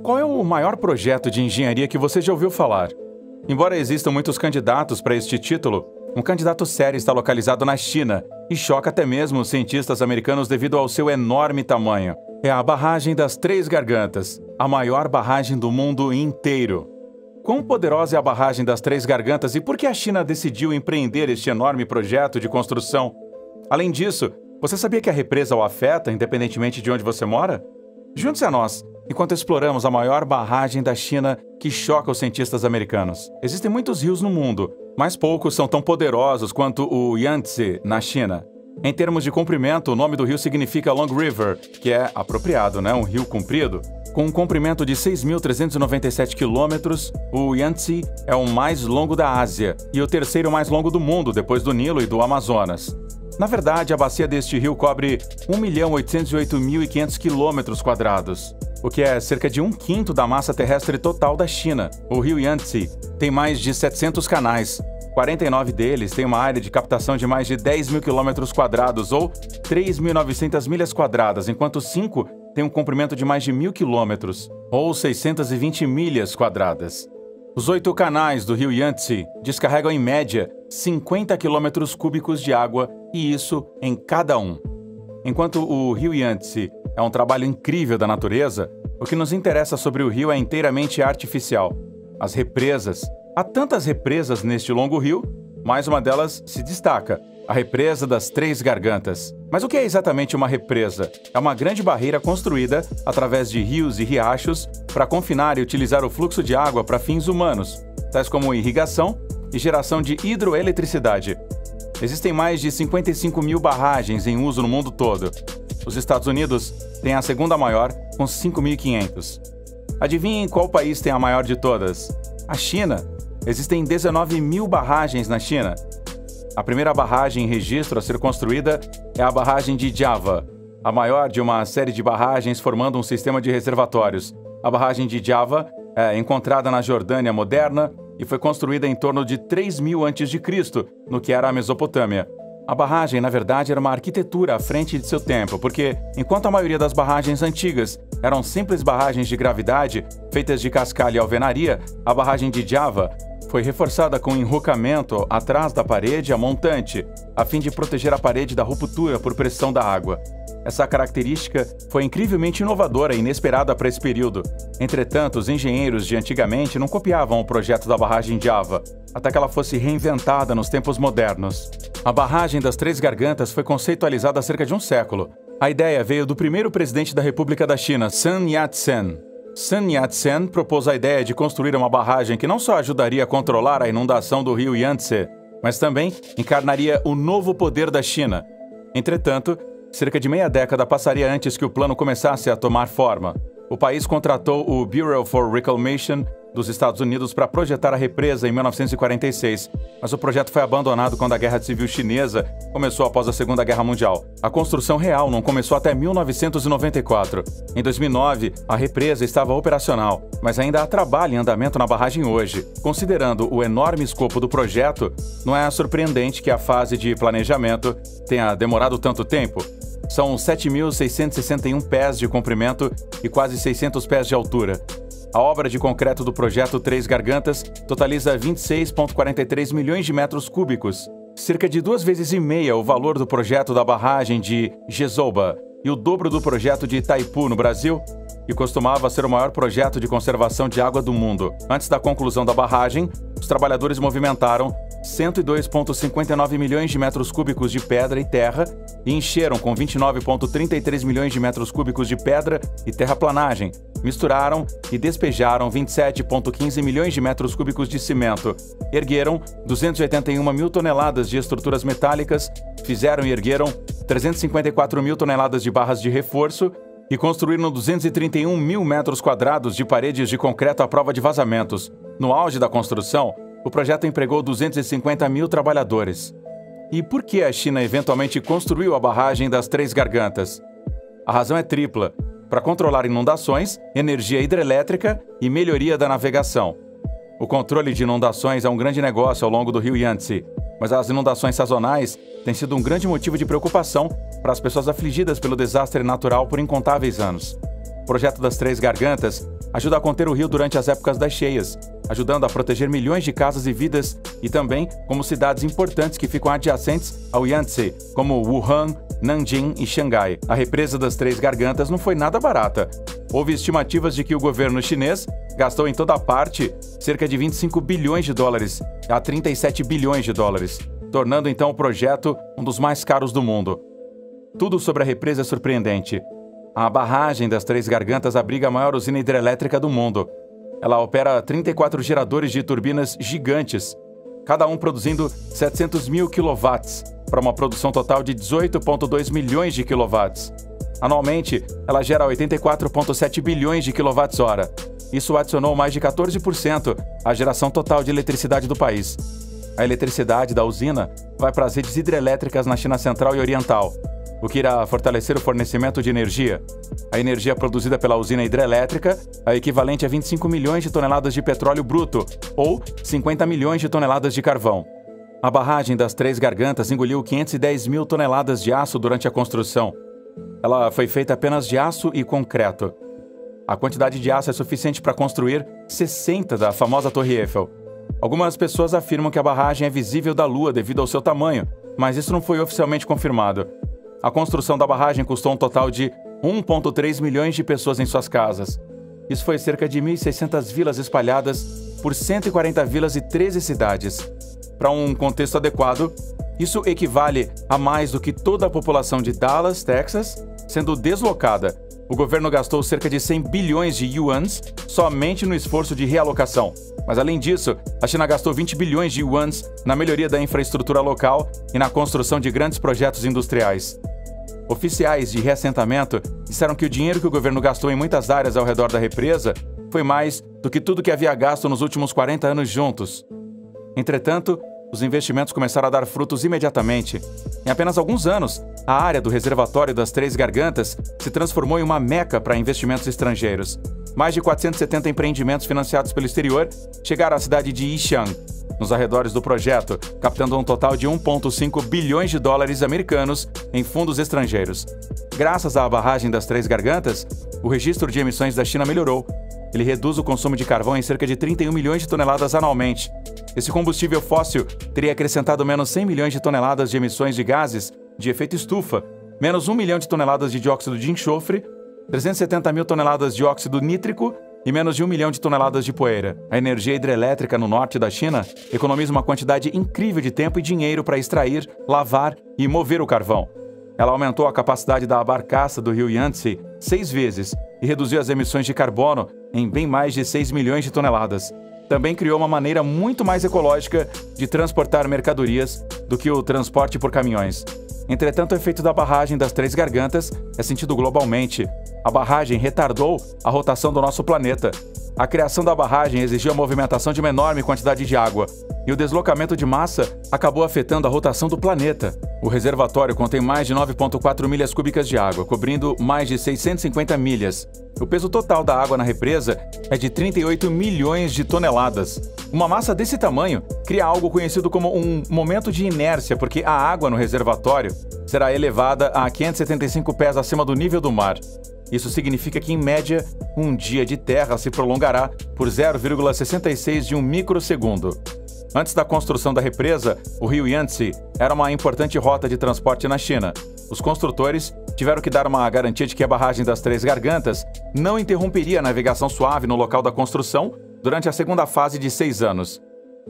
Qual é o maior projeto de engenharia que você já ouviu falar? Embora existam muitos candidatos para este título, um candidato sério está localizado na China e choca até mesmo os cientistas americanos devido ao seu enorme tamanho. É a barragem das Três Gargantas, a maior barragem do mundo inteiro. Quão poderosa é a barragem das Três Gargantas e por que a China decidiu empreender este enorme projeto de construção? Além disso, você sabia que a represa o afeta, independentemente de onde você mora? Junte-se a nós, enquanto exploramos a maior barragem da China que choca os cientistas americanos. Existem muitos rios no mundo, mas poucos são tão poderosos quanto o Yangtze, na China. Em termos de comprimento, o nome do rio significa Long River, que é apropriado, um rio comprido. Com um comprimento de 6.397 quilômetros, o Yangtze é o mais longo da Ásia e o terceiro mais longo do mundo, depois do Nilo e do Amazonas. Na verdade, a bacia deste rio cobre 1.808.500 quilômetros quadrados, o que é cerca de 1/5 da massa terrestre total da China. O rio Yangtze tem mais de 700 canais. 49 deles têm uma área de captação de mais de 10.000 quilômetros quadrados, ou 3.900 milhas quadradas, enquanto 5 têm um comprimento de mais de 1.000 quilômetros, ou 620 milhas quadradas. Os 8 canais do rio Yangtze descarregam, em média, 50 quilômetros cúbicos de água, e isso em cada um. Enquanto o rio Yangtze é um trabalho incrível da natureza, o que nos interessa sobre o rio é inteiramente artificial. As represas. Há tantas represas neste longo rio, mais uma delas se destaca, a represa das Três Gargantas. Mas o que é exatamente uma represa? É uma grande barreira construída através de rios e riachos para confinar e utilizar o fluxo de água para fins humanos, tais como irrigação e geração de hidroeletricidade. Existem mais de 55.000 barragens em uso no mundo todo. Os Estados Unidos têm a segunda maior, com 5.500. Adivinhem qual país tem a maior de todas? A China. Existem 19.000 barragens na China. A primeira barragem em registro a ser construída é a barragem de Java, a maior de uma série de barragens formando um sistema de reservatórios. A barragem de Java é encontrada na Jordânia moderna e foi construída em torno de 3.000 a.C., no que era a Mesopotâmia. A barragem, na verdade, era uma arquitetura à frente de seu tempo, porque, enquanto a maioria das barragens antigas eram simples barragens de gravidade, feitas de cascalho e alvenaria, a barragem de Java foi reforçada com um enrocamento atrás da parede a montante, a fim de proteger a parede da ruptura por pressão da água. Essa característica foi incrivelmente inovadora e inesperada para esse período. Entretanto, os engenheiros de antigamente não copiavam o projeto da barragem Java, até que ela fosse reinventada nos tempos modernos. A barragem das Três Gargantas foi conceitualizada há cerca de um século. A ideia veio do primeiro presidente da República da China, Sun Yat-sen. Sun Yat-sen propôs a ideia de construir uma barragem que não só ajudaria a controlar a inundação do rio Yangtze, mas também encarnaria o novo poder da China. Entretanto, cerca de meia década passaria antes que o plano começasse a tomar forma. O país contratou o Bureau for Reclamation dos Estados Unidos para projetar a represa em 1946, mas o projeto foi abandonado quando a Guerra Civil Chinesa começou após a Segunda Guerra Mundial. A construção real não começou até 1994. Em 2009, a represa estava operacional, mas ainda há trabalho em andamento na barragem hoje. Considerando o enorme escopo do projeto, não é surpreendente que a fase de planejamento tenha demorado tanto tempo. São 7.661 pés de comprimento e quase 600 pés de altura. A obra de concreto do projeto Três Gargantas totaliza 26,43 milhões de metros cúbicos, cerca de 2,5 vezes o valor do projeto da barragem de Jezoba e o dobro do projeto de Itaipu, no Brasil, e costumava ser o maior projeto de conservação de água do mundo. Antes da conclusão da barragem, os trabalhadores movimentaram 102,59 milhões de metros cúbicos de pedra e terra e encheram com 29,33 milhões de metros cúbicos de pedra e terraplanagem. Misturaram e despejaram 27,15 milhões de metros cúbicos de cimento. Ergueram 281 mil toneladas de estruturas metálicas, fizeram e ergueram 354 mil toneladas de barras de reforço e construíram 231 mil metros quadrados de paredes de concreto à prova de vazamentos. No auge da construção, o projeto empregou 250 mil trabalhadores. E por que a China eventualmente construiu a barragem das Três Gargantas? A razão é tripla: para controlar inundações, energia hidrelétrica e melhoria da navegação. O controle de inundações é um grande negócio ao longo do rio Yangtze, mas as inundações sazonais têm sido um grande motivo de preocupação para as pessoas afligidas pelo desastre natural por incontáveis anos. projeto das Três Gargantas ajuda a conter o rio durante as épocas das cheias, ajudando a proteger milhões de casas e vidas e também como cidades importantes que ficam adjacentes ao Yangtze, como Wuhan, Nanjing e Xangai. A represa das Três Gargantas não foi nada barata. Houve estimativas de que o governo chinês gastou em toda a parte cerca de 25 bilhões de dólares a 37 bilhões de dólares, tornando então o projeto um dos mais caros do mundo. Tudo sobre a represa é surpreendente. A barragem das Três Gargantas abriga a maior usina hidrelétrica do mundo. Ela opera 34 geradores de turbinas gigantes, cada um produzindo 700 mil quilowatts, para uma produção total de 18,2 milhões de quilowatts. Anualmente, ela gera 84,7 bilhões de quilowatts-hora. Isso adicionou mais de 14% à geração total de eletricidade do país. A eletricidade da usina vai para as redes hidrelétricas na China Central e Oriental, o que irá fortalecer o fornecimento de energia. A energia produzida pela usina hidrelétrica é equivalente a 25 milhões de toneladas de petróleo bruto, ou 50 milhões de toneladas de carvão. A barragem das Três Gargantas engoliu 510 mil toneladas de aço durante a construção. Ela foi feita apenas de aço e concreto. A quantidade de aço é suficiente para construir 60 da famosa Torre Eiffel. Algumas pessoas afirmam que a barragem é visível da Lua devido ao seu tamanho, mas isso não foi oficialmente confirmado. A construção da barragem custou um total de 1,3 milhões de pessoas em suas casas. Isso foi cerca de 1.600 vilas espalhadas por 140 vilas e 13 cidades. Para um contexto adequado, isso equivale a mais do que toda a população de Dallas, Texas, sendo deslocada. O governo gastou cerca de 100 bilhões de yuans somente no esforço de realocação. Mas, além disso, a China gastou 20 bilhões de yuans na melhoria da infraestrutura local e na construção de grandes projetos industriais. Oficiais de reassentamento disseram que o dinheiro que o governo gastou em muitas áreas ao redor da represa foi mais do que tudo que havia gasto nos últimos 40 anos juntos. Entretanto, os investimentos começaram a dar frutos imediatamente. Em apenas alguns anos, a área do reservatório das Três Gargantas se transformou em uma meca para investimentos estrangeiros. Mais de 470 empreendimentos financiados pelo exterior chegaram à cidade de Yixiang, nos arredores do projeto, captando um total de 1,5 bilhões de dólares americanos em fundos estrangeiros. Graças à barragem das Três Gargantas, o registro de emissões da China melhorou. Ele reduz o consumo de carvão em cerca de 31 milhões de toneladas anualmente. Esse combustível fóssil teria acrescentado menos 100 milhões de toneladas de emissões de gases de efeito estufa, menos 1 milhão de toneladas de dióxido de enxofre, 370 mil toneladas de óxido nítrico e menos de 1 milhão de toneladas de poeira. A energia hidrelétrica no norte da China economiza uma quantidade incrível de tempo e dinheiro para extrair, lavar e mover o carvão. Ela aumentou a capacidade da barcaça do rio Yangtze 6 vezes e reduziu as emissões de carbono em bem mais de 6 milhões de toneladas. Também criou uma maneira muito mais ecológica de transportar mercadorias do que o transporte por caminhões. Entretanto, o efeito da barragem das Três Gargantas é sentido globalmente. A barragem retardou a rotação do nosso planeta. A criação da barragem exigiu a movimentação de uma enorme quantidade de água, e o deslocamento de massa acabou afetando a rotação do planeta. O reservatório contém mais de 9,4 milhas cúbicas de água, cobrindo mais de 650 milhas. O peso total da água na represa é de 38 milhões de toneladas. Uma massa desse tamanho cria algo conhecido como um momento de inércia, porque a água no reservatório será elevada a 575 pés acima do nível do mar. Isso significa que, em média, um dia de terra se prolongará por 0,66 de um microsegundo. Antes da construção da represa, o rio Yangtze era uma importante rota de transporte na China. Os construtores tiveram que dar uma garantia de que a barragem das Três Gargantas não interromperia a navegação suave no local da construção durante a segunda fase de 6 anos.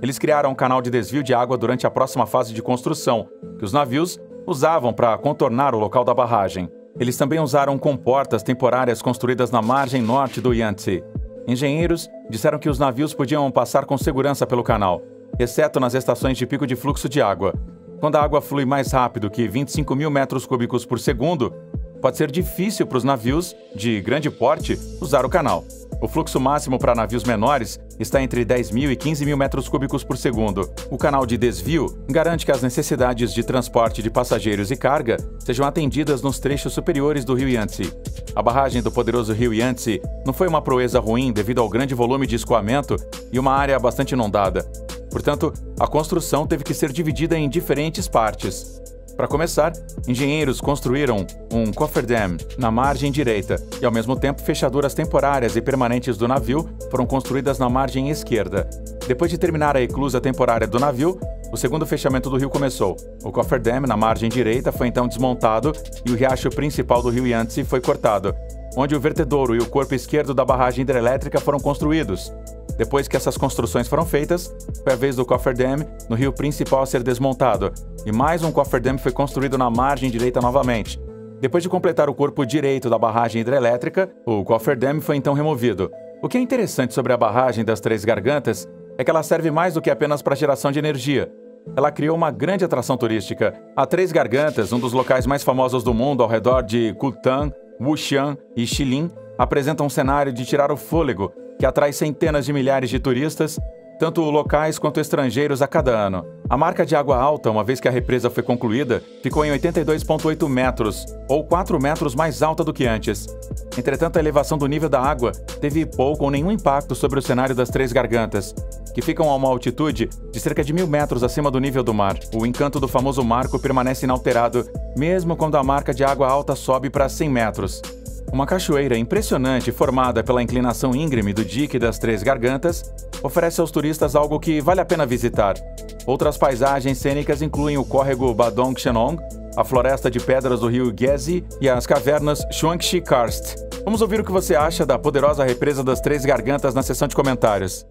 Eles criaram um canal de desvio de água durante a próxima fase de construção, que os navios usavam para contornar o local da barragem. Eles também usaram comportas temporárias construídas na margem norte do Yangtze. Engenheiros disseram que os navios podiam passar com segurança pelo canal, exceto nas estações de pico de fluxo de água. Quando a água flui mais rápido que 25 mil metros cúbicos por segundo, pode ser difícil para os navios de grande porte usar o canal. O fluxo máximo para navios menores está entre 10 mil e 15 mil metros cúbicos por segundo. O canal de desvio garante que as necessidades de transporte de passageiros e carga sejam atendidas nos trechos superiores do rio Yangtze. A barragem do poderoso rio Yangtze não foi uma proeza ruim devido ao grande volume de escoamento e uma área bastante inundada. Portanto, a construção teve que ser dividida em diferentes partes. Para começar, engenheiros construíram um cofferdam na margem direita e, ao mesmo tempo, fechaduras temporárias e permanentes do navio foram construídas na margem esquerda. Depois de terminar a eclusa temporária do navio, o segundo fechamento do rio começou. O cofferdam na margem direita foi então desmontado e o riacho principal do rio Yangtze foi cortado, onde o vertedouro e o corpo esquerdo da barragem hidrelétrica foram construídos. Depois que essas construções foram feitas, foi a vez do cofferdam no rio principal a ser desmontado, e mais um cofferdam foi construído na margem direita novamente. Depois de completar o corpo direito da barragem hidrelétrica, o cofferdam foi então removido. O que é interessante sobre a barragem das Três Gargantas é que ela serve mais do que apenas para geração de energia. Ela criou uma grande atração turística. A Três Gargantas, um dos locais mais famosos do mundo ao redor de Kutan, Wuxian e Shilin, apresenta um cenário de tirar o fôlego que atrai centenas de milhares de turistas, tanto locais quanto estrangeiros a cada ano. A marca de água alta, uma vez que a represa foi concluída, ficou em 82,8 metros, ou 4 metros mais alta do que antes. Entretanto, a elevação do nível da água teve pouco ou nenhum impacto sobre o cenário das Três Gargantas, que ficam a uma altitude de cerca de 1.000 metros acima do nível do mar. O encanto do famoso marco permanece inalterado, mesmo quando a marca de água alta sobe para 100 metros. Uma cachoeira impressionante formada pela inclinação íngreme do dique das Três Gargantas oferece aos turistas algo que vale a pena visitar. Outras paisagens cênicas incluem o córrego Badong Shenong, a floresta de pedras do rio Gezi e as cavernas Shuangshi Karst. Vamos ouvir o que você acha da poderosa represa das Três Gargantas na seção de comentários.